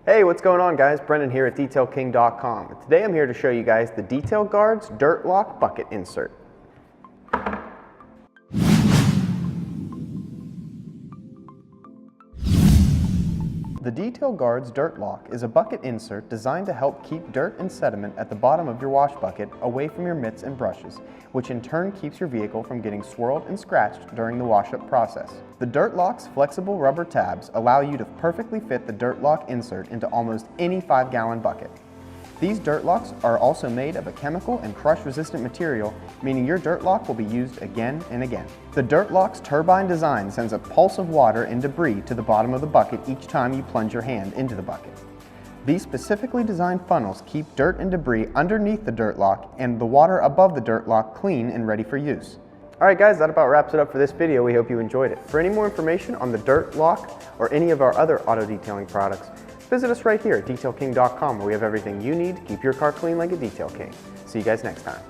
Hey, what's going on guys? Brendan here at DetailKing.com. Today I'm here to show you guys the Detail Guards Dirt Lock Bucket Insert. The Detail Guards Dirt Lock is a bucket insert designed to help keep dirt and sediment at the bottom of your wash bucket away from your mitts and brushes, which in turn keeps your vehicle from getting swirled and scratched during the wash-up process. The Dirt Lock's flexible rubber tabs allow you to perfectly fit the Dirt Lock insert into almost any 5-gallon bucket. These dirt locks are also made of a chemical and crush-resistant material, meaning your dirt lock will be used again and again. The Dirt Lock's turbine design sends a pulse of water and debris to the bottom of the bucket each time you plunge your hand into the bucket. These specifically designed funnels keep dirt and debris underneath the dirt lock and the water above the dirt lock clean and ready for use. Alright guys, that about wraps it up for this video. We hope you enjoyed it. For any more information on the Dirt Lock or any of our other auto detailing products, visit us right here at DetailKing.com, where we have everything you need to keep your car clean like a Detail King. See you guys next time.